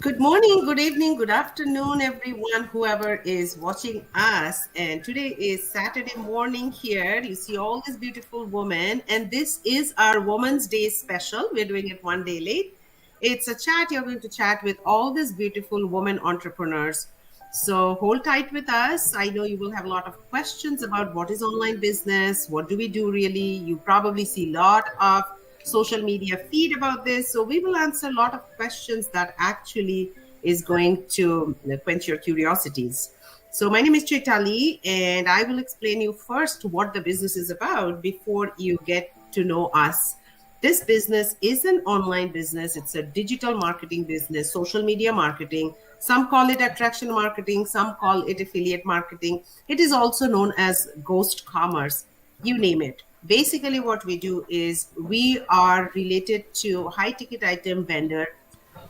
Good morning, good evening, good afternoon, everyone, whoever is watching us. And today is Saturday morning here. You see all these beautiful women, and this is our Women's Day special. We're doing it one day late. It's a chat. You're going to chat with all these beautiful women entrepreneurs. So hold tight with us. I know you will have a lot of questions about what is online business, what do we do really. You probably see a lot of social media feed about this. So we will answer a lot of questions that actually is going to quench your curiosities. So my name is Chaitali, and I will explain you first what the business is about before you get to know us. This business is an online business. It's a digital marketing business, social media marketing. Some call it attraction marketing, some call it affiliate marketing. It is also known as ghost commerce, you name it. Basically, what we do is we are related to high ticket item vendor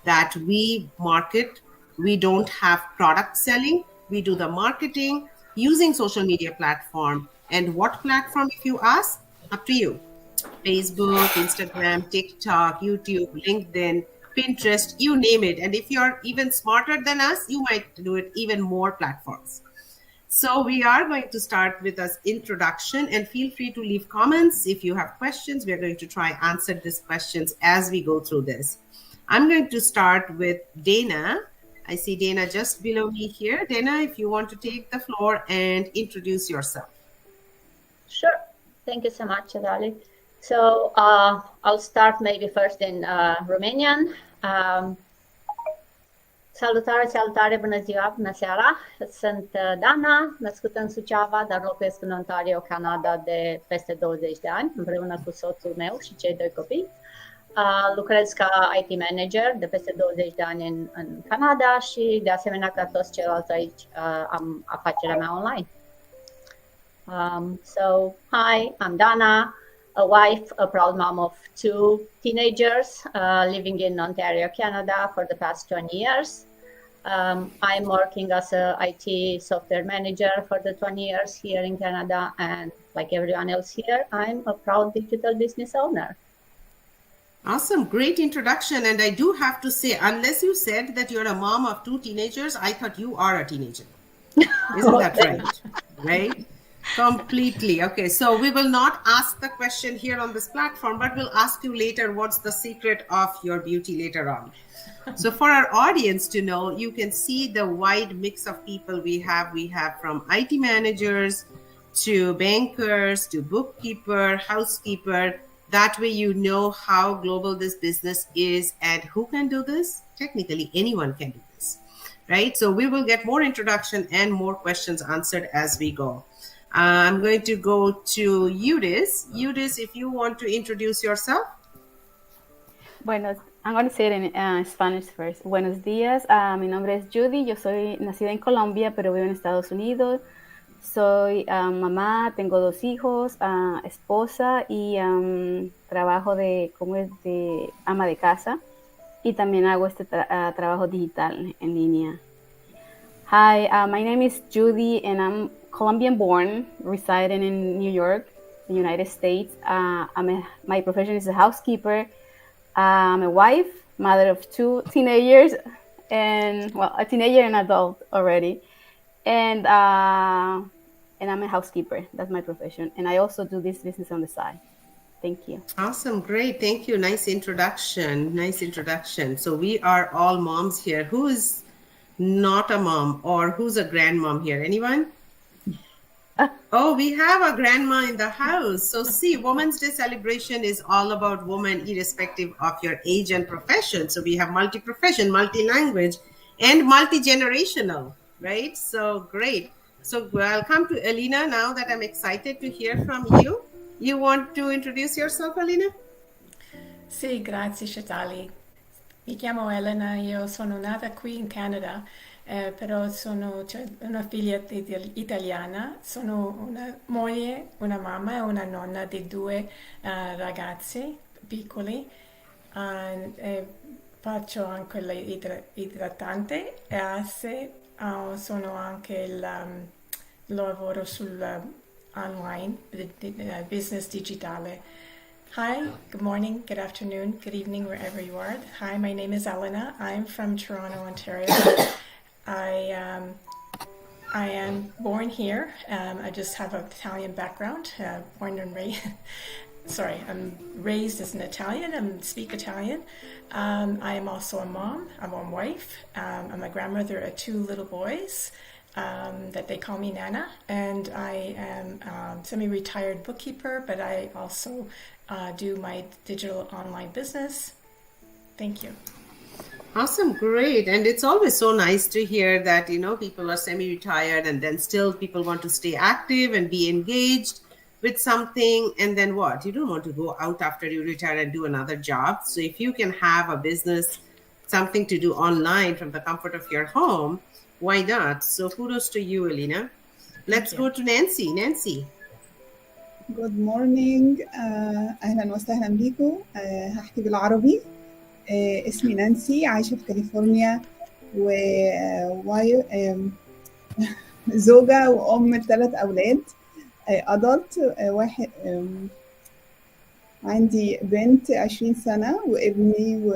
that we market. We don't have product selling. We do the marketing using social media platform. And what platform, if you ask? Up to you. Facebook, Instagram, TikTok, YouTube, LinkedIn, Pinterest, you name it. And if you're even smarter than us, you might do it even more platforms. So we are going to start with an introduction, and feel free to leave comments if you have questions. We're going to try answer these questions as we go through this. I'm going to start with Dana. I see Dana just below me here. Dana, if you want to take the floor and introduce yourself. Sure. Thank you so much, Adali. So I'll start maybe first in Romanian. Salutare, bună ziua, bună seara! Sunt Dana, născută în Suceava, dar locuiesc în Ontario, Canada de peste 20 de ani, împreună cu soțul meu și cei doi copii. Lucrez ca IT manager de peste 20 de ani în Canada și de asemenea ca toți ceilalți aici am afacerea mea online. So, hi, I'm Dana, a wife, a proud mom of two teenagers living in Ontario, Canada for the past 20 years. I'm working as a IT software manager for the 20 years here in Canada, and like everyone else here, I'm a proud digital business owner. Awesome. Great introduction. And I do have to say, unless you said that you're a mom of two teenagers, I thought you are a teenager. Isn't that right? Right? Completely. Okay. So we will not ask the question here on this platform, but we'll ask you later what's the secret of your beauty later on. So for our audience to know, you can see the wide mix of people we have. We have from IT managers to bankers to bookkeeper, housekeeper. That way you know how global this business is and who can do this. Technically, anyone can do this, right? So we will get more introduction and more questions answered as we go. I'm going to go to Eudice. Eudice, if you want to introduce yourself. Bueno, I'm going to say it in Spanish first. Buenos días, mi nombre es Judy, yo soy nacida en Colombia, pero vivo en Estados Unidos. Soy mamá, tengo 2 hijos, esposa y trabajo como es de ama de casa, y también hago este trabajo digital en línea. Hi, my name is Judy and I'm Colombian born, residing in New York, the United States. My profession is a housekeeper. I'm a wife, mother of 2 teenagers, and well, a teenager and adult already. And I'm a housekeeper. That's my profession. And I also do this business on the side. Thank you. Awesome. Great. Thank you. Nice introduction. Nice introduction. So we are all moms here. Who is not a mom or who's a grandmom here? Anyone? Oh, we have a grandma in the house. So see, Women's Day celebration is all about women irrespective of your age and profession. So we have multi-profession, multi-language, and multi-generational, right? So great. So I'll come to Elena now that I'm excited to hear from you. You want to introduce yourself, Elena? Sì, grazie Chaitali. Mi chiamo Elena, io sono nata qui in Canada, però sono una figlia italiana, sono una moglie, una mamma e una nonna di 2 ragazzi piccoli. Faccio anche l'idratante e sono anche lavoro sul online, business digitale. Hi, good morning, good afternoon, good evening, wherever you are. Hi, my name is Elena. I'm from Toronto, Ontario. I I am born here. I just have an Italian background, born and raised. Sorry, I'm raised as an Italian. I speak Italian. I am also a mom. I'm a wife. I'm a grandmother of 2 little boys that they call me Nana. And I am semi-retired bookkeeper, but I also do my digital online business. Thank you. Awesome, great. And it's always so nice to hear that, people are semi-retired and then still people want to stay active and be engaged with something. And then what? You don't want to go out after you retire and do another job. So if you can have a business, something to do online from the comfort of your home, why not? So kudos to you, Elena. Let's go to Nancy. Nancy. Good morning. أهلا وسهلا بيكم. هحكي بالعربي. اسمي نانسي، عايشة في كاليفورنيا زوجة وأم ل3 أولاد. أدلت واحد، عندي بنت 20 سنة وابني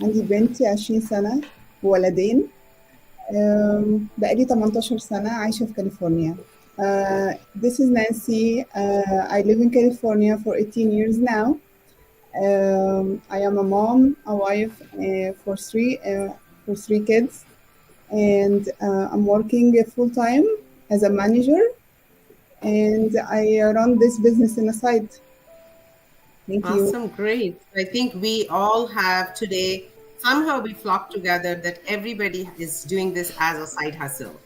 عندي بنت 20 سنة وولدين. بقالي 18 سنة عايشة في كاليفورنيا. This is Nancy. I live in California for 18 years now. I am a mom, a wife for three kids, and I'm working full-time as a manager, and I run this business in a side. Thank you. Awesome, great. I think we all have today, somehow we flocked together that everybody is doing this as a side hustle.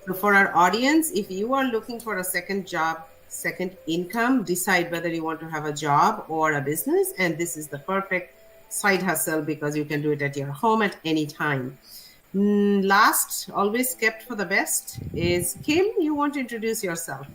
So for our audience, if you are looking for a second job, second income, decide whether you want to have a job or a business. And this is the perfect side hustle because you can do it at your home at any time. Last, always kept for the best, is Kim. You want to introduce yourself?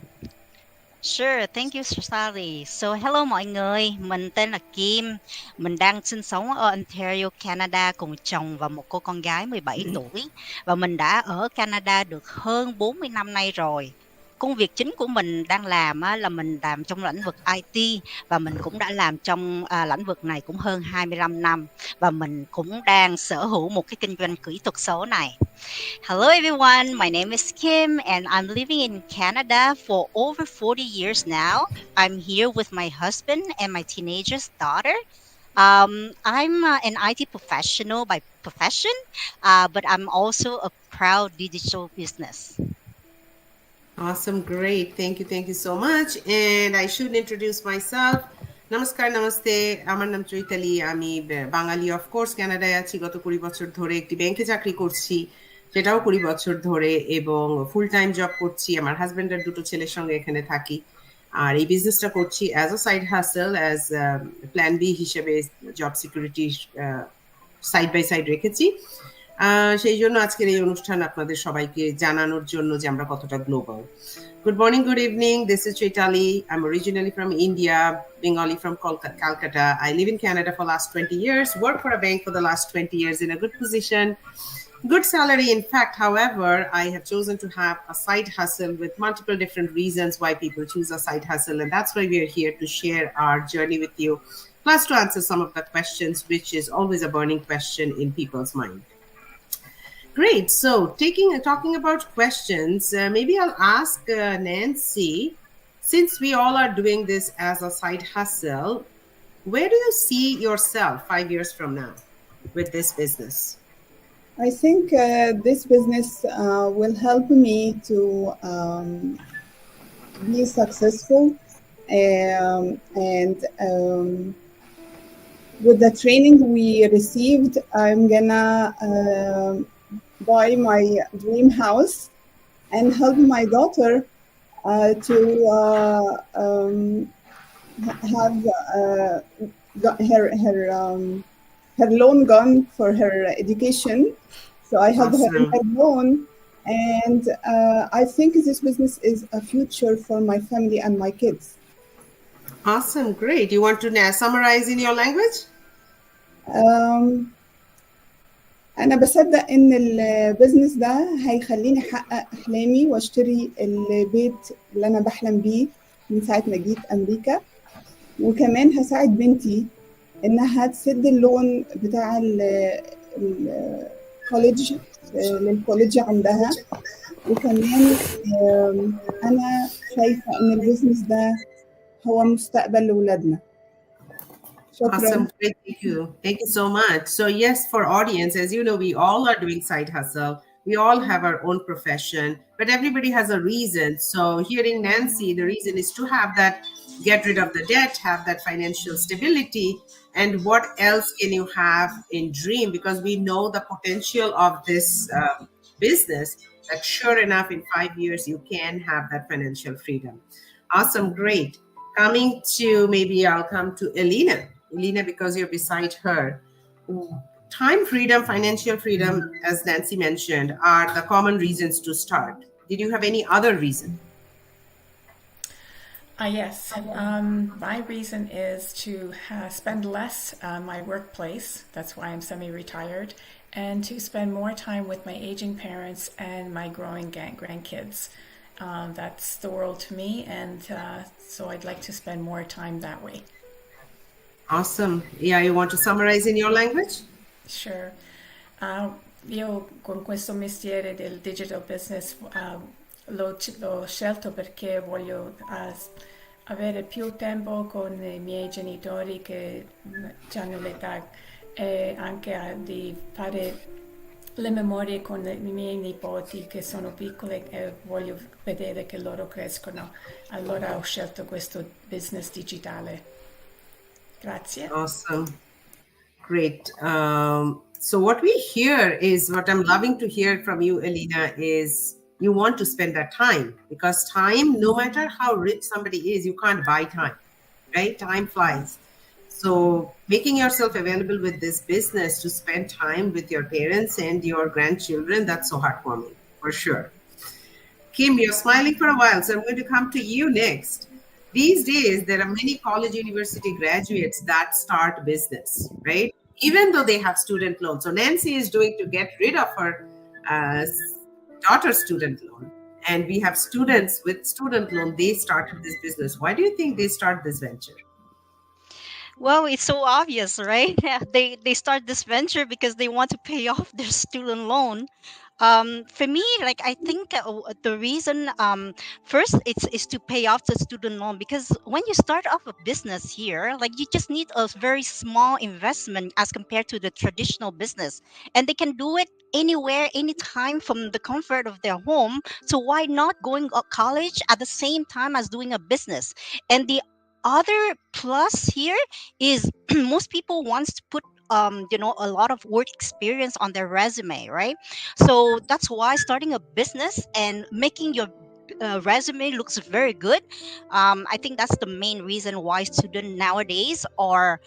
Sure, thank you, Sally. So, hello mọi người, mình tên là Kim. Mình đang sinh sống ở Ontario, Canada cùng chồng và một cô con gái 17 tuổi. Và mình đã ở Canada được hơn 40 năm nay rồi. Công việc chính của mình đang làm là mình làm trong lĩnh vực IT và mình cũng đã làm trong lĩnh vực này cũng hơn 25 năm và mình cũng đang sở hữu một cái kinh doanh kỹ thuật số này. Hello everyone, my name is Kim and I'm living in Canada for over 40 years now. I'm here with my husband and my teenager's daughter. I'm an IT professional by profession, but I'm also a proud digital business. Awesome, great. Thank you so much. And I should introduce myself. Namaskar, namaste. আমার নাম চৈতালি, আমি বাঙালি, of course কানাডায় আছি গত 20 বছর ধরে, একটি ব্যাংকে চাকরি করছি সেটাও 20 বছর ধরে, এবং ফুল টাইম জব করছি। আমার হাজবেন্ডের 2 ছেলের সঙ্গে এখানে থাকি, আর এই বিজনেসটা করছি as a side hustle, as plan B হিসেবে job security side by side রেখেছি। সেই জন্য আজকের এই অনুষ্ঠান আপনাদের সবাইকে জানানোর জন্য যে আমরা কতটা global. Good morning, good evening. This is Chaitali. I'm originally from India, Bengali from Calcutta. I live in Canada for the last 20 years, worked for a bank for the last 20 years in a good position, good salary. In fact, however, I have chosen to have a side hustle with multiple different reasons why people choose a side hustle. And that's why we are here to share our journey with you, plus to answer some of the questions, which is always a burning question in people's mind. Great. So talking about questions, maybe I'll ask Nancy, since we all are doing this as a side hustle, where do you see yourself 5 years from now with this business? I think this business will help me to be successful, and with the training we received, I'm gonna buy my dream house and help my daughter to have her loan gone for her education. So I help her in her loan, and I think this business is a future for my family and my kids. Awesome, great. You want to summarize in your language? أنا بصدق إن البزنس ده هيخليني أحقق أحلامي وأشتري البيت اللي أنا بحلم بيه من ساعة ما جيت أمريكا. وكمان هساعد بنتي إنها تسد اللون بتاع الكوليدج للكوليدج عندها. وكمان أنا شايفة إن البيزنس ده هو مستقبل لأولادنا. شكرا. Awesome. Great. Thank you. Thank you so much. So yes, for audience, as you know, we all are doing side hustle. We all have our own profession, but everybody has a reason. So hearing Nancy, the reason is to have that, get rid of the debt, have that financial stability. And what else can you have in Dream? Because we know the potential of this business, that sure enough, in 5 years, you can have that financial freedom. Awesome. Great. Coming to, maybe I'll come to Elena. Elena, because you're beside her. Time freedom, financial freedom, as Nancy mentioned, are the common reasons to start. Did you have any other reason? Yes. My reason is to spend less my workplace. That's why I'm semi-retired. And to spend more time with my aging parents and my growing grandkids. That's the world to me. And so I'd like to spend more time that way. Awesome. Yeah, you want to summarize in your language? Sure. Io con questo mestiere del digital business l'ho scelto perché voglio avere più tempo con i miei genitori che hanno l'età e anche di fare le memorie con i miei nipoti che sono piccoli e voglio vedere che loro crescono. Allora ho scelto questo business digitale. Grazie. Awesome. Great. So what we hear is, what I'm loving to hear from you, Elena, is you want to spend that time, because time, no matter how rich somebody is, you can't buy time, right? Time flies. So making yourself available with this business to spend time with your parents and your grandchildren, that's so heartwarming, for sure. Kim, you're smiling for a while, so I'm going to come to you next. These days, there are many college university graduates that start business, right? Even though they have student loans. So Nancy is doing to get rid of her daughter's student loan. And we have students with student loan, they started this business. Why do you think they start this venture? Well, it's so obvious, right? They start this venture because they want to pay off their student loan. For me, like, I think the reason first is to pay off the student loan, because when you start off a business here, like, you just need a very small investment as compared to the traditional business, and they can do it anywhere, anytime from the comfort of their home. So why not going to college at the same time as doing a business? And the other plus here is most people wants to put a lot of work experience on their resume, right? So that's why starting a business and making your resume looks very good. I think that's the main reason why students nowadays are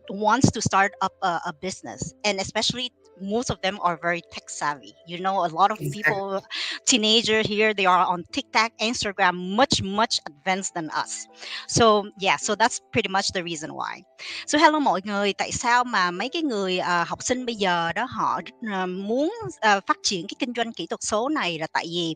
wants to start up a business, and especially most of them are very tech savvy. A lot of people, teenager here, they are on TikTok, Instagram, much advanced than us. So yeah, so that's pretty much the reason why. So hello mọi người, tại sao mà mấy cái người học sinh bây giờ đó họ muốn phát triển cái kinh doanh kỹ thuật số này, là tại vì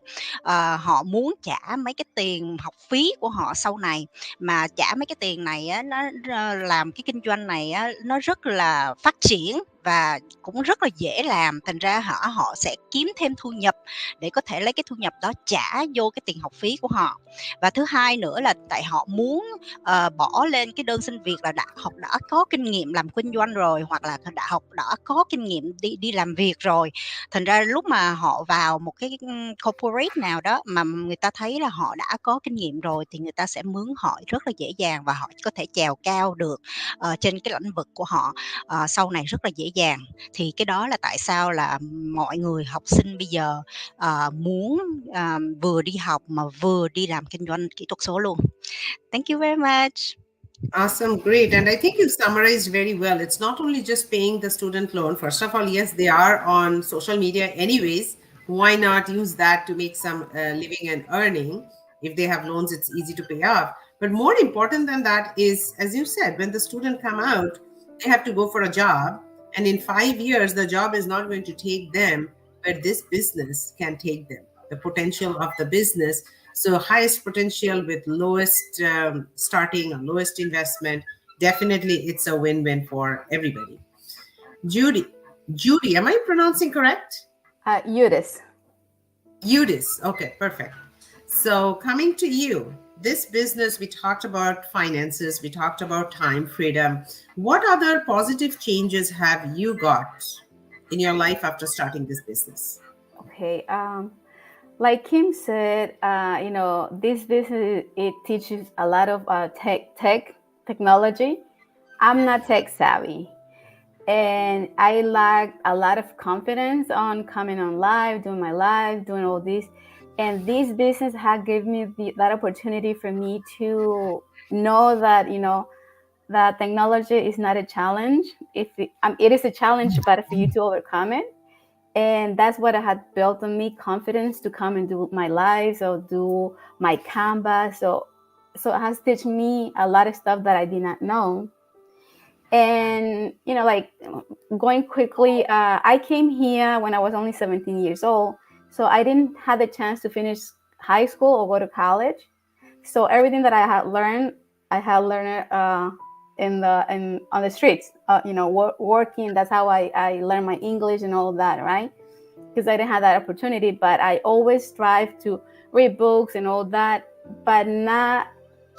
họ muốn trả mấy cái tiền học phí của họ sau này, mà trả mấy cái tiền này á, nó làm cái kinh doanh này á, nó rất là phát triển và cũng rất là dễ làm, thành ra họ sẽ kiếm thêm thu nhập để có thể lấy cái thu nhập đó trả vô cái tiền học phí của họ. Và thứ hai nữa là tại họ muốn bỏ lên cái đơn xin việc là họ đã có kinh nghiệm làm kinh doanh rồi, hoặc là họ đã có kinh nghiệm đi làm việc rồi. Thành ra lúc mà họ vào một cái corporate nào đó mà người ta thấy là họ đã có kinh nghiệm rồi, thì người ta sẽ mướn họ rất là dễ dàng, và họ có thể chèo cao được trên cái lĩnh vực của họ sau này rất là dễ dàng. Thì cái đó là tại sao là mọi người học sinh bây giờ muốn vừa đi học mà vừa đi làm kinh doanh kỹ thuật số luôn. Thank you very much. Awesome, great. And I think you summarized very well. It's not only just paying the student loan. First of all, yes, they are on social media anyways. Why not use that to make some living and earning? If they have loans, it's easy to pay off. But more important than that is, as you said, when the student come out, they have to go for a job. And in 5 years, the job is not going to take them, but this business can take them, the potential of the business. So highest potential with lowest starting or lowest investment. Definitely, it's a win-win for everybody. Judy, am I pronouncing correct? Udis. Udis. Okay, perfect. So coming to you, this business, we talked about finances, we talked about time freedom. What other positive changes have you got in your life after starting this business? Okay. Like Kim said, this business, it teaches a lot of technology. I'm not tech savvy, and I lacked a lot of confidence on coming on live, doing my live, doing all this. And this business had given me that opportunity for me to know that, that technology is not a challenge. It is a challenge, but for you to overcome it. And that's what I had built on me, confidence to come and do my lives or do my Canva. So it has taught me a lot of stuff that I did not know. And, like going quickly, I came here when I was only 17 years old. So I didn't have the chance to finish high school or go to college. So everything that I had learned it on the streets, working. That's how I learned my English and all of that, right? Because I didn't have that opportunity, but I always strive to read books and all that, but not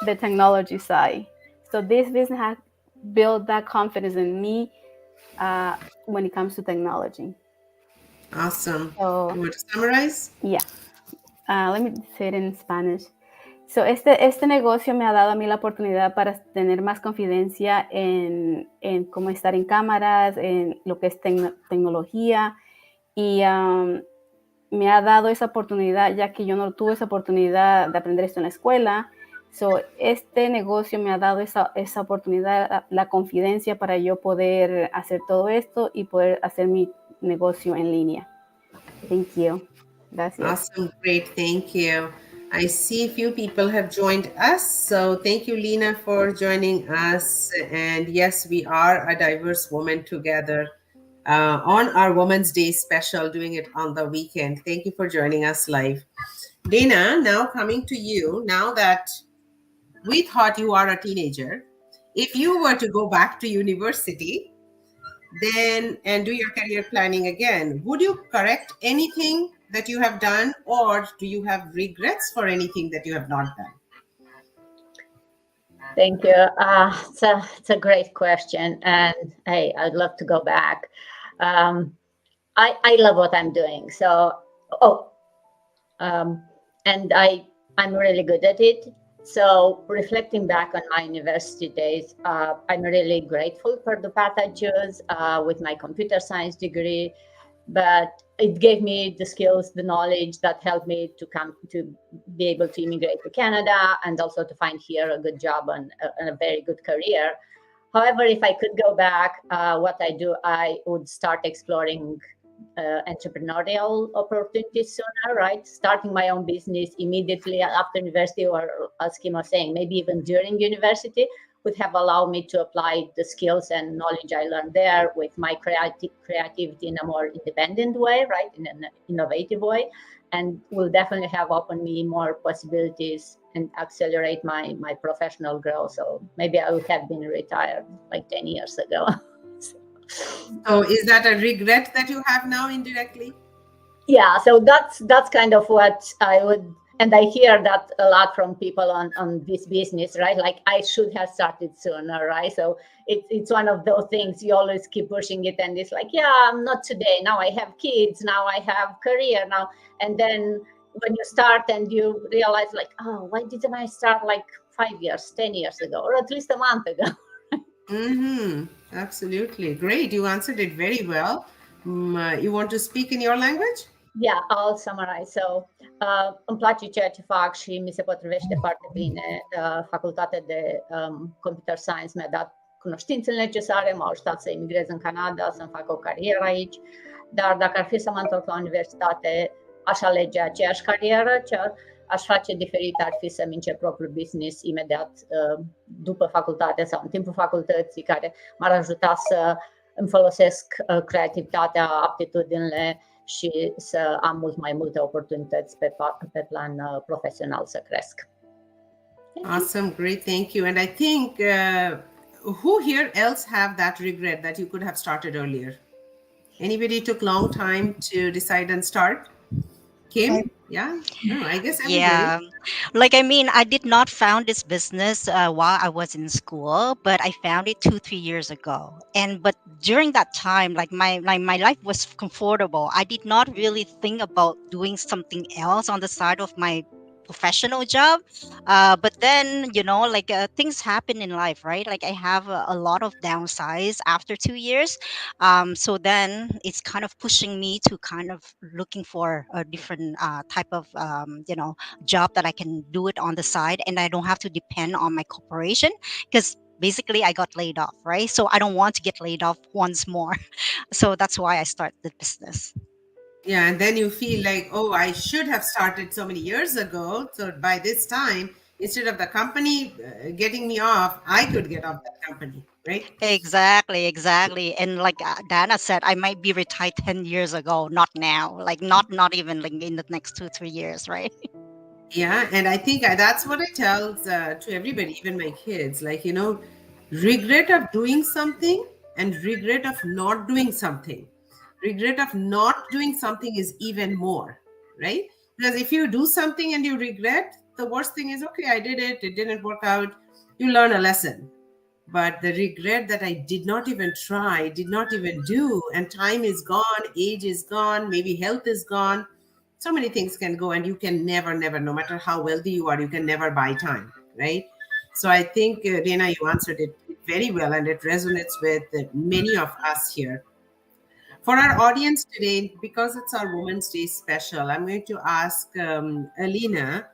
the technology side. So this business has built that confidence in me when it comes to technology. Awesome. So, you want to summarize? Yeah. Let me say it in Spanish. So este negocio me ha dado a mí la oportunidad para tener más confidencia en cómo estar en cámaras, en lo que es tecnología, y me ha dado esa oportunidad, ya que yo no tuve esa oportunidad de aprender esto en la escuela. So, este negocio me ha dado esa oportunidad, la confidencia para yo poder hacer todo esto y poder hacer mi negocio en línea. Thank you. Gracias. Awesome. Great. Thank you. I see a few people have joined us. So thank you, Lena, for joining us. And yes, we are a diverse woman together on our Women's Day special, doing it on the weekend. Thank you for joining us live. Dana, now coming to you, now that we thought you are a teenager, if you were to go back to university then and do your career planning again, would you correct anything that you have done, or do you have regrets for anything that you have not done? Thank you. It's a great question, and hey, I'd love to go back. I love what I'm doing. So, and I'm really good at it. So reflecting back on my university days, I'm really grateful for the path I chose with my computer science degree, but it gave me the skills, the knowledge that helped me to be able to immigrate to Canada and also to find here a good job and a very good career. However, if I could go back, what I would start exploring entrepreneurial opportunities sooner, right? Starting my own business immediately after university, or as Kim was saying, maybe even during university, would have allowed me to apply the skills and knowledge I learned there with my creativity in a more independent way, right? In an innovative way, and will definitely have opened me more possibilities and accelerate my professional growth. So maybe I would have been retired like 10 years ago. So is that a regret that you have now indirectly? Yeah, so that's kind of what I would, and I hear that a lot from people on this business, right? Like I should have started sooner, right? So it's one of those things you always keep pushing it, and it's like, yeah, not today. Now I have kids. Now I have career now, and then when you start and you realize, like, oh, why didn't I start like 5 years, 10 years ago, or at least a month ago? Mm-hmm. Absolutely. Great. You answered it very well. You want to speak in your language? Yeah, I'll summarize. So, îmi place ceea ce fac și mi se potrivește foarte bine. Facultatea de Computer Science mi-a dat cunoștințele necesare, m-a ajutat să emigrez în Canada, să-mi fac o carieră aici. Dar dacă ar fi să mă întorc la universitate, aș alege aceeași carieră. Ce aș face diferit ar fi să-mi încep propriul business imediat după facultate sau în timpul facultății, care m-ar ajuta să îmi folosesc creativitatea, aptitudinile și să am mult mai multe oportunități pe plan profesional să cresc. Awesome, great, thank you. And I think who here else have that regret that you could have started earlier? Anybody took long time to decide and start? Kim? Yeah, no, I guess everybody. Yeah, I did not found this business while I was in school, but I found it 2-3 years ago. But during that time, my life was comfortable. I did not really think about doing something else on the side of my professional job. But then, things happen in life, right? Like I have a lot of downsides after 2 years. So then it's kind of pushing me to kind of looking for a different type of, job that I can do it on the side and I don't have to depend on my corporation because basically I got laid off, right? So I don't want to get laid off once more. So that's why I started the business. Yeah, and then you feel like, oh, I should have started so many years ago. So by this time, instead of the company getting me off, I could get off that company, right? Exactly. And like Dana said, I might be retired 10 years ago, not now, like not even like in the next 2-3 years, right? Yeah, and I think that's what I tell to everybody, even my kids, like, regret of doing something and regret of not doing something. Regret of not doing something is even more, right? Because if you do something and you regret, the worst thing is, okay, I did it didn't work out. You learn a lesson. But the regret that I did not even try, did not even do, and time is gone, age is gone, maybe health is gone. So many things can go, and you can never, no matter how wealthy you are, you can never buy time, right? So I think, Reena, you answered it very well, and it resonates with many of us here. For our audience today, because it's our Women's Day special, I'm going to ask Alina,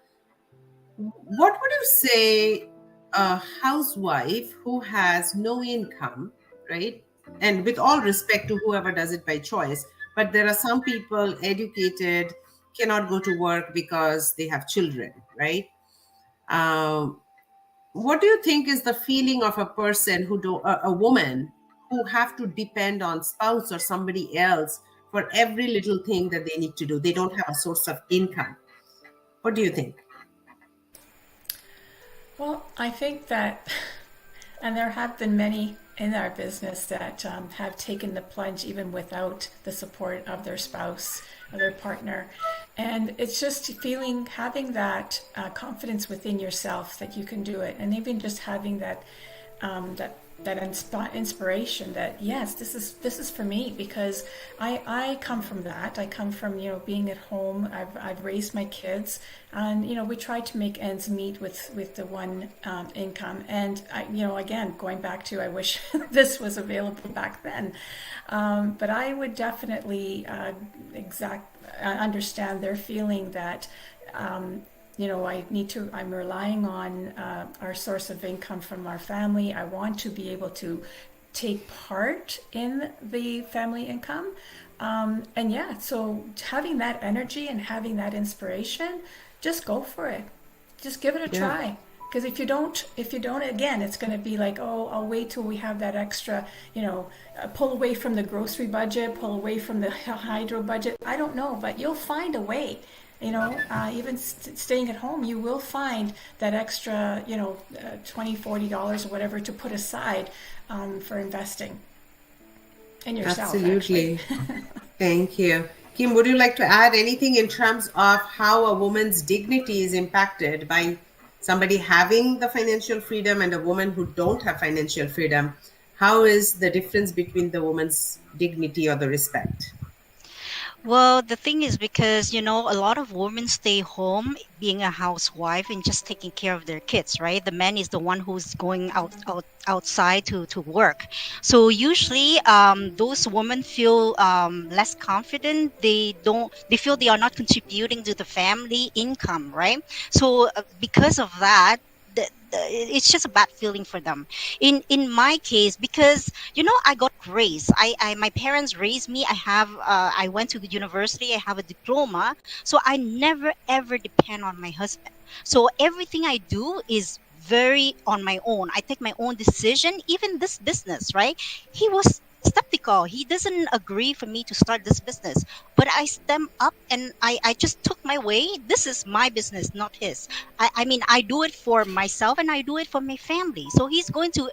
what would you say a housewife who has no income, right? And with all respect to whoever does it by choice, but there are some people educated, cannot go to work because they have children, right? What do you think is the feeling of a person a woman who have to depend on spouse or somebody else for every little thing that they need to do? They don't have a source of income. What do you think? Well, I think that, and there have been many in our business that have taken the plunge even without the support of their spouse or their partner. And it's just having that confidence within yourself that you can do it. And even just having that inspiration that yes, this is for me, because I come from that. I come from being at home. I've raised my kids, and we try to make ends meet with the one income. And again, going back to, I wish this was available back then, but I would definitely understand their feeling that. I'm relying on our source of income from our family. I want to be able to take part in the family income. So having that energy and having that inspiration, just go for it. Just give it a try. Because if you don't, again, it's going to be like, oh, I'll wait till we have that extra, pull away from the grocery budget, pull away from the hydro budget. I don't know, but you'll find a way. Even staying at home, you will find that extra, $20-$40 or whatever to put aside for investing in yourself. Absolutely. Thank you. Kim, would you like to add anything in terms of how a woman's dignity is impacted by somebody having the financial freedom and a woman who don't have financial freedom? How is the difference between the woman's dignity or the respect? Well, the thing is because, a lot of women stay home being a housewife and just taking care of their kids, right? The man is the one who's going outside to work. So usually those women feel less confident. They feel they are not contributing to the family income, right? So because of that, it's just a bad feeling for them. In my case, because I got raised. My parents raised me. I went to the university. I have a diploma, so I never ever depend on my husband. So everything I do is very on my own. I take my own decision. Even this business, right? He was skeptical. He doesn't agree for me to start this business. But I stem up and I just took my way. This is my business, not his. I mean, I do it for myself and I do it for my family. So he's going to,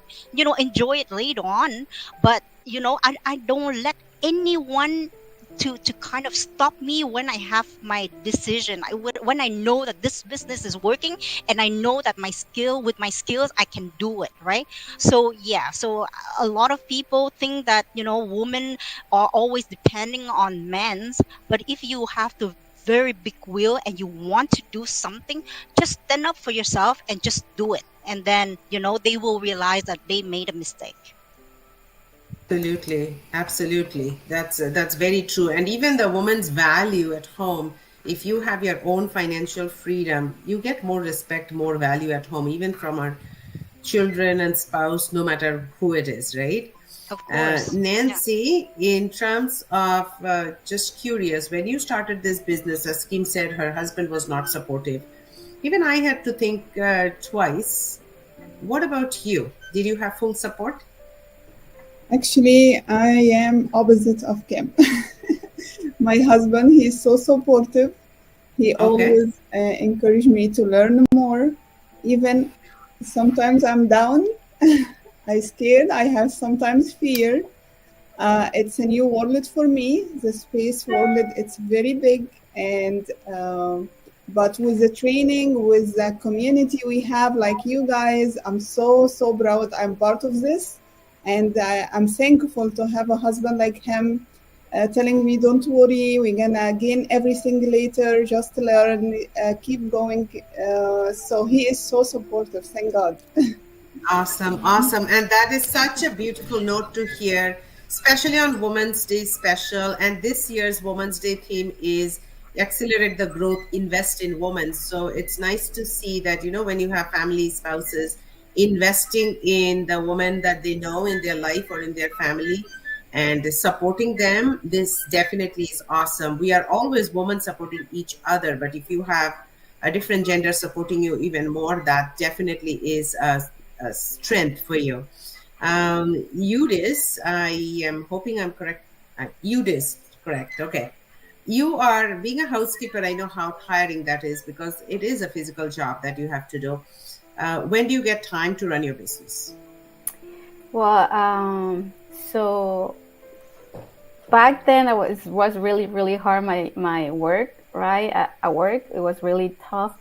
enjoy it later on. But, I don't let anyone to kind of stop me when I have my decision. When I know that this business is working and I know that with my skills I can do it, right? So yeah, so a lot of people think that women are always depending on men's, but if you have the very big will and you want to do something, just stand up for yourself and just do it, and then they will realize that they made a mistake. Absolutely, absolutely. That's very true. And even the woman's value at home, if you have your own financial freedom, you get more respect, more value at home, even from our children and spouse, no matter who it is, right? Of course. Nancy, in terms of just curious, when you started this business, as Kim said, her husband was not supportive. Even I had to think twice. What about you? Did you have full support? Actually, I am opposite of Kim. My husband, he's so supportive. He always encouraged me to learn more. Even sometimes I'm down, I'm scared, I have sometimes fear. It's a new world for me. The space world, it's very big. And but with the training, with the community we have, like you guys, I'm so proud I'm part of this. And I'm thankful to have a husband like him telling me, don't worry, we're gonna gain everything later, just learn, keep going. So he is so supportive, thank God. Awesome. And that is such a beautiful note to hear, especially on Women's Day special. And this year's Women's Day theme is accelerate the growth, invest in women. So it's nice to see that, when you have family, spouses, investing in the woman that they know in their life or in their family and supporting them, this definitely is awesome. We are always women supporting each other, but if you have a different gender supporting you even more, that definitely is a strength for you. Eudis, I am hoping I'm correct. Eudis, correct. Okay. You are being a housekeeper. I know how tiring that is because it is a physical job that you have to do. When do you get time to run your business? Well, so back then it was really, really hard, my work, right? At work, it was really tough.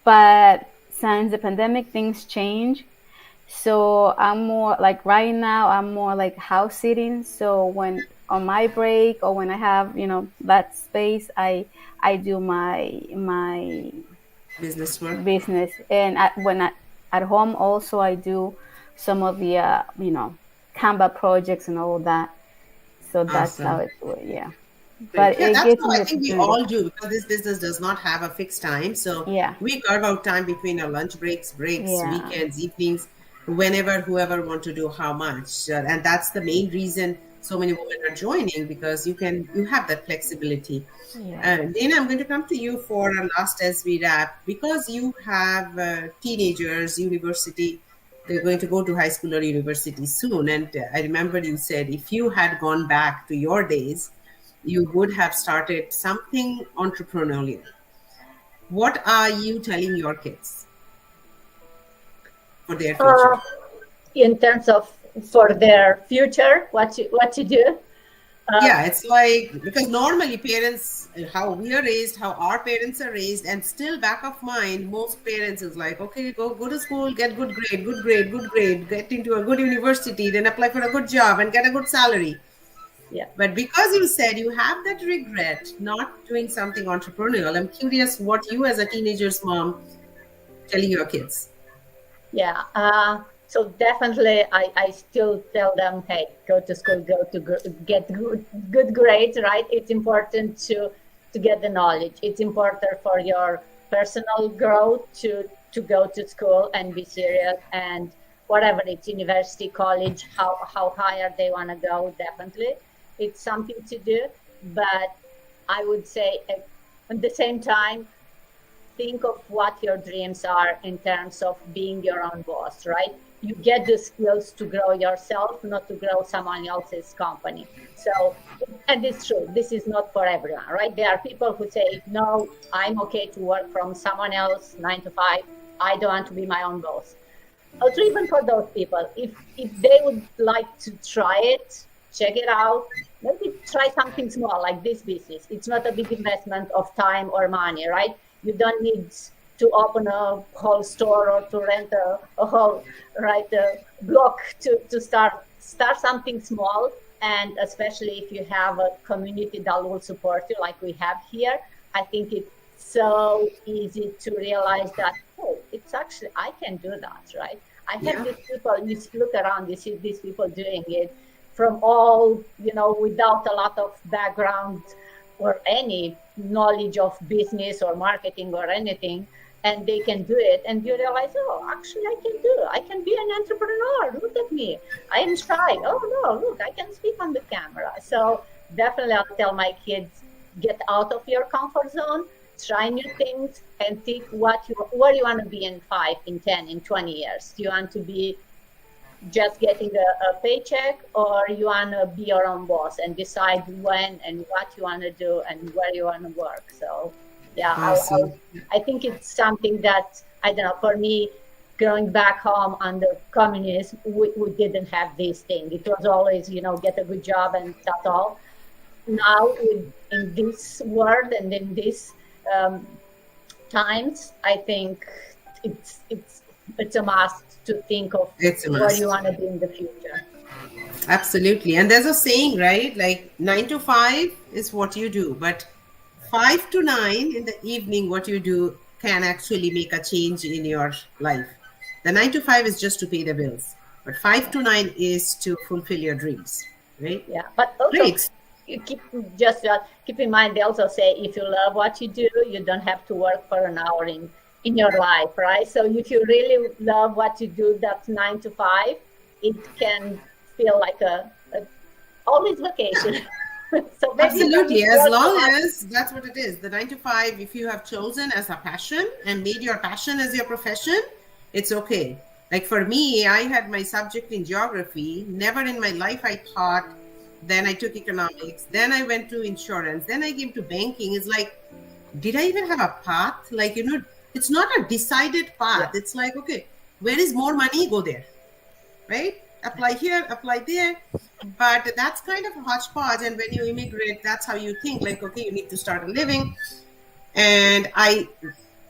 But since the pandemic, things change. So I'm more like right now, I'm more like house sitting. So when on my break or when I have, that space, I do my business work. And at home also I do some of the Canva projects and all that. So that's how it works. Yeah. But that's what I think we all do, because this business does not have a fixed time. So we carve out time between our lunch breaks, weekends, evenings, whoever want to do how much. And that's the main reason so many women are joining, because you have that flexibility. Dana, I'm going to come to you for our last as we wrap, because you have teenagers, university, they're going to go to high school or university soon. And I remember you said if you had gone back to your days, you would have started something entrepreneurial. What are you telling your kids for their future? In terms of for their future, what to do? It's like, because normally parents, how we are raised, how our parents are raised, and still back of mind, most parents is like, okay, go to school, get good grade, get into a good university, then apply for a good job and get a good salary. Yeah. But because you said you have that regret not doing something entrepreneurial, I'm curious what you as a teenager's mom telling your kids. Yeah. So definitely I still tell them, hey, go to school, get good grades, right? It's important to get the knowledge. It's important for your personal growth to go to school and be serious, and whatever it's university, college, how higher they want to go, definitely. It's something to do, but I would say at the same time, think of what your dreams are in terms of being your own boss, right? You get the skills to grow yourself, not to grow someone else's company. So, and it's true, this is not for everyone, right? There are people who say, no, I'm okay to work from someone else, 9 to 5. I don't want to be my own boss. Also, even for those people, if they would like to try it, check it out, maybe try something small like this business. It's not a big investment of time or money, right? You don't need to open a whole store or to rent a whole block to start something small. And especially if you have a community that will support you like we have here, I think it's so easy to realize that, oh, it's actually, I can do that, right? I have these people, you look around, you see these people doing it from all, without a lot of background or any knowledge of business or marketing or anything, and they can do it. And you realize, oh, actually I can do it. I can be an entrepreneur. Look at me. I am shy. Oh no, look, I can speak on the camera. So definitely I'll tell my kids, get out of your comfort zone, try new things, and think where you want to be in 5, in 10, in 20 years. Do you want to be just getting a paycheck, or you want to be your own boss and decide when and what you want to do and where you want to work? So yeah, Awesome. I think it's something that, I don't know, for me, growing back home under communism, we didn't have this thing. It was always, get a good job and that's all. Now, in this world and in these times, I think it's a must to think of It's a where must. you want to be in the future. Absolutely. And there's a saying, right? Like 9 to 5 is what you do, but 5 to 9 in the evening, what you do can actually make a change in your life. The 9 to 5 is just to pay the bills, but 5 to 9 is to fulfill your dreams, right? Yeah, but also Great. you keep in mind, they also say if you love what you do, you don't have to work for an hour in your life, right? So if you really love what you do, that's 9 to 5, it can feel like a always vacation. So maybe Absolutely. you As work long hard. as that's what it is. The 9 to 5, if you have chosen as a passion and made your passion as your profession, it's okay. Like for me, I had my subject in geography. Never in my life I thought. Then I took economics. Then I went to insurance. Then I came to banking. It's like, did I even have a path? Like, it's not a decided path. It's like, okay, where is more money? Go there, right? Apply here, apply there. But that's kind of a hodgepodge. And when you immigrate, that's how you think, like, okay, you need to start a living. And I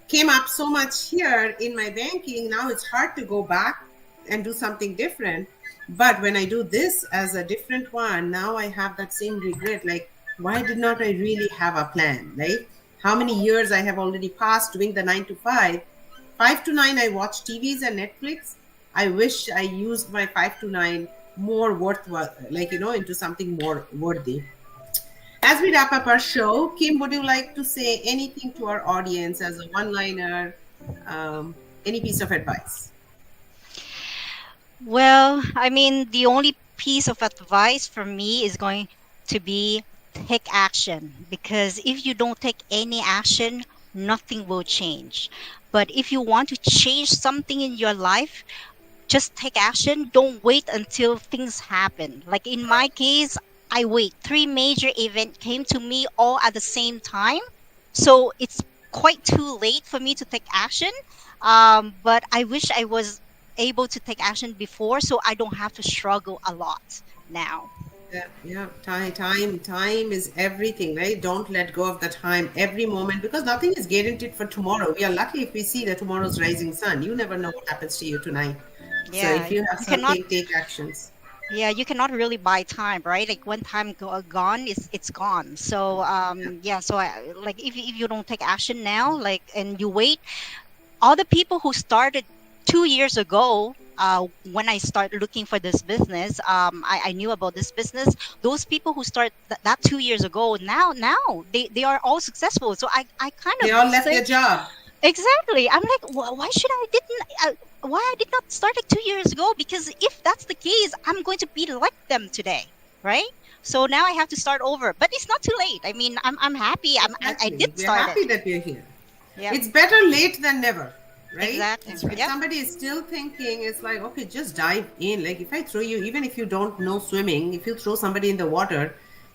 came up so much here in my banking. Now it's hard to go back and do something different. But when I do this as a different one, now I have that same regret. Like, why did not I really have a plan, right? How many years I have already passed doing the 9 to 5. 5 to 9, I watch TVs and Netflix. I wish I used my 5 to 9 more worthwhile, like, into something more worthy. As we wrap up our show, Kim, would you like to say anything to our audience as a one-liner, any piece of advice? Well, I mean, the only piece of advice for me is going to be take action, because if you don't take any action, nothing will change. But if you want to change something in your life, just take action. Don't wait until things happen. Like in my case, I wait. 3 major events came to me all at the same time. So it's quite too late for me to take action. But I wish I was able to take action before, so I don't have to struggle a lot now. Yeah. Time is everything, right? Don't let go of the time every moment, because nothing is guaranteed for tomorrow. We are lucky if we see the tomorrow's rising sun. You never know what happens to you tonight. So Yeah, if you have you cannot. something, take actions. Yeah, you cannot really buy time, right? Like when time gone, it's gone. So yeah. So like if you don't take action now, like, and you wait, all the people who started 2 years ago, when I started looking for this business, I knew about this business. Those people who started that 2 years ago, now they are all successful. So I kind They of all left say, their job. exactly. I'm like, why I did not start like 2 years ago? Because if that's the case, I'm going to be like them today, right? So now I have to start over. But it's not too late. I mean, I'm happy. I Exactly. did We're start happy it. that we're here. Yep. It's better late than never, right? Exactly. If Yep. somebody is still thinking, it's like, okay, just dive in. Like if I throw you, even if you don't know swimming, if you throw somebody in the water,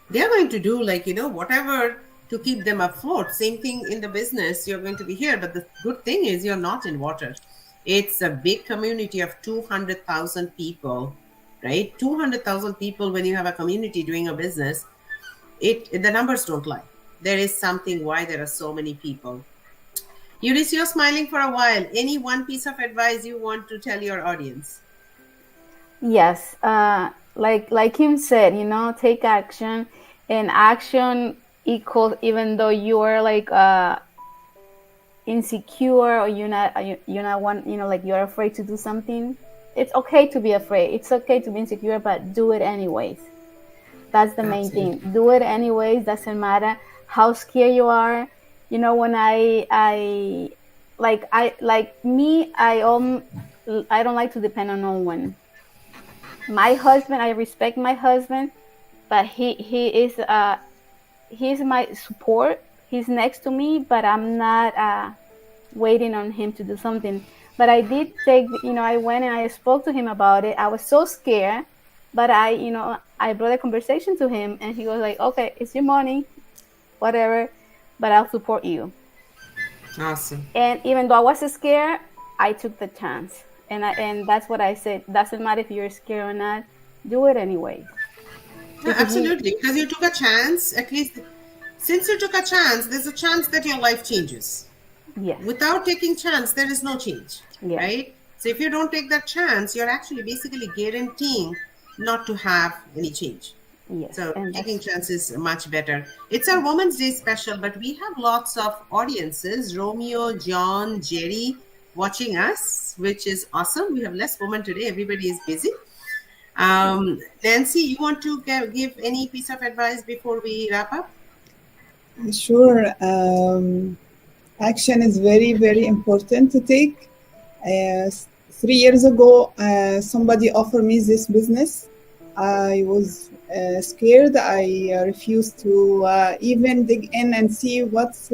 they're going to do like, whatever to keep them afloat. Same thing in the business, you're going to be here. But the good thing is you're not in water. It's a big community of 200,000 people, right? 200,000 people, when you have a community doing a business, the numbers don't lie. There is something why there are so many people. Eunice, you're smiling for a while. Any one piece of advice you want to tell your audience? Yes, like Kim said, take action, and action equals, even though you are like insecure, or you're not one, like you're afraid to do something. It's okay to be afraid. It's okay to be insecure, but do it anyways. That's the main thing. Do it anyways. Doesn't matter how scared you are. When I don't like to depend on no one. My husband, I respect my husband, but he's my support. He's next to me, but I'm not waiting on him to do something. But I did I went and I spoke to him about it. I was so scared, but I brought a conversation to him, and he was like, okay, it's your money, whatever, but I'll support you. Awesome. And even though I was scared, I took the chance. And that's what I said. Doesn't matter if you're scared or not, do it anyway. Yeah, absolutely. Because you took a chance, at least since you took a chance, there's a chance that your life changes. Yes. Without taking chance, there is no change, Yes. right? So if you don't take that chance, you're actually basically guaranteeing not to have any change. Yes. So And taking chances is much better. It's our Women's Day special, but we have lots of audiences, Romeo, John, Jerry, watching us, which is awesome. We have less women today. Everybody is busy. Nancy, you want to give any piece of advice before we wrap up? Sure. Action is very, very important to take. 3 years ago, somebody offered me this business. I was scared. I refused to even dig in and see what's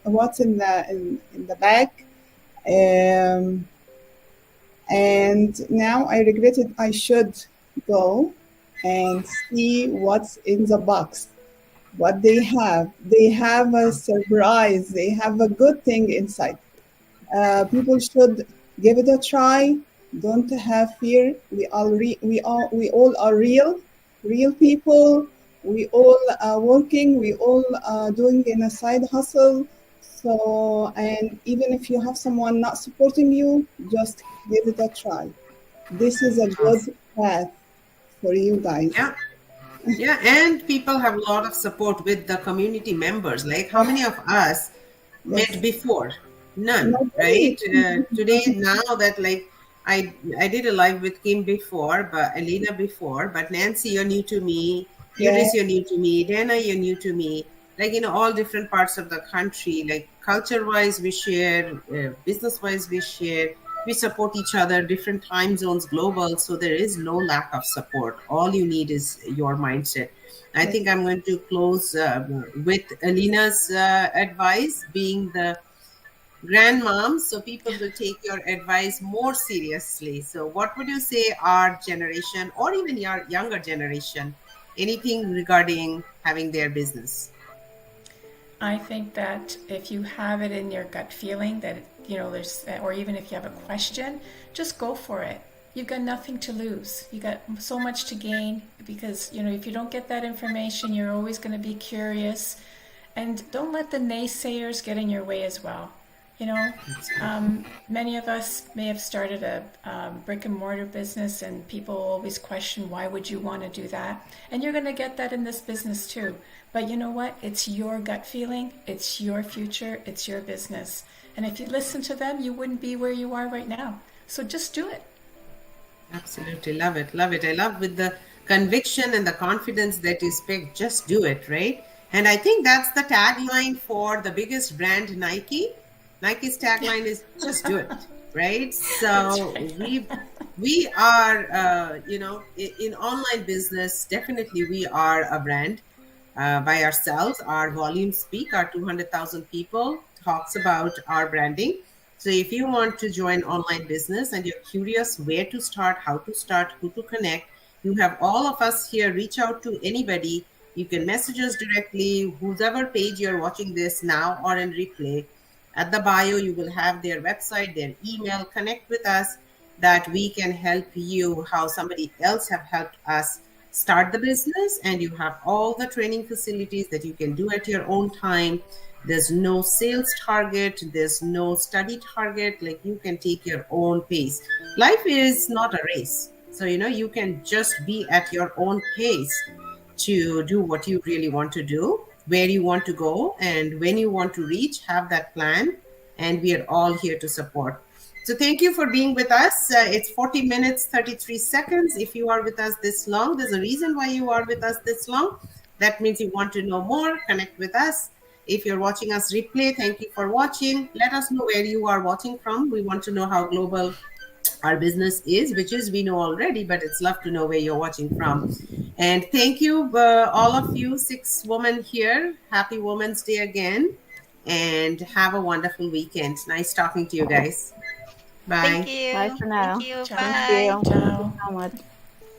what's in the back. And now I regret it. I should go and see what's in the box, what they have. They have a surprise. They have a good thing inside. People should give it a try. Don't have fear. We all are real people. We all are working. We all are doing in a side hustle. So, and even if you have someone not supporting you, just give it a try. This is a good path for you guys. Yeah, and people have a lot of support with the community members. Like, how many of us met before? None, right? Today, now that like I did a live with Kim before, but Elena before, but Nancy, you're new to me. Eunice, you're new to me. Dana, you're new to me. Like, all different parts of the country, like culture-wise, we share, business-wise, we share. We support each other, different time zones, global. So there is no lack of support. All you need is your mindset. I think I'm going to close with Alina's advice, being the grandmom. So people will take your advice more seriously. So what would you say our generation, or even your younger generation, anything regarding having their business? I think that if you have it in your gut feeling that, there's, or even if you have a question, just go for it. You've got nothing to lose. You got so much to gain because, if you don't get that information, you're always going to be curious. And don't let the naysayers get in your way as well. Many of us may have started a brick and mortar business, and people always question, why would you want to do that? And you're going to get that in this business too. But you know what? It's your gut feeling. It's your future. It's your business. And if you listen to them, you wouldn't be where you are right now. So just do it. Absolutely. Love it. Love it. I love with the conviction and the confidence that you speak, just do it, right? And I think that's the tagline for the biggest brand, Nike. Nike's tagline is just do it, right? So we are, in online business, definitely we are a brand by ourselves. Our volumes speak, our 200,000 people. talks about our branding. So if you want to join online business and you're curious where to start, how to start, who to connect, you have all of us here. Reach out to anybody. You can message us directly, whoever page you're watching this now or in replay. At the bio, you will have their website, their email. Connect with us that we can help you how somebody else have helped us start the business, and you have all the training facilities that you can do at your own time. There's no sales target, there's no study target. Like, you can take your own pace. Life is not a race, so you can just be at your own pace to do what you really want to do, where you want to go, and when you want to reach. Have that plan, and we are all here to support. So thank you for being with us. It's 40 minutes, 33 seconds. If you are with us this long, there's a reason why you are with us this long. That means you want to know more. Connect with us. If you're watching us replay, thank you for watching. Let us know where you are watching from. We want to know how global our business is, which is we know already, but it's love to know where you're watching from. And thank you, all of you 6 women here. Happy Women's Day again, and have a wonderful weekend. Nice talking to you guys. Bye. Thank you. Bye for now. Thank you. Ciao. Bye. Thank you. Ciao. Thank you so much.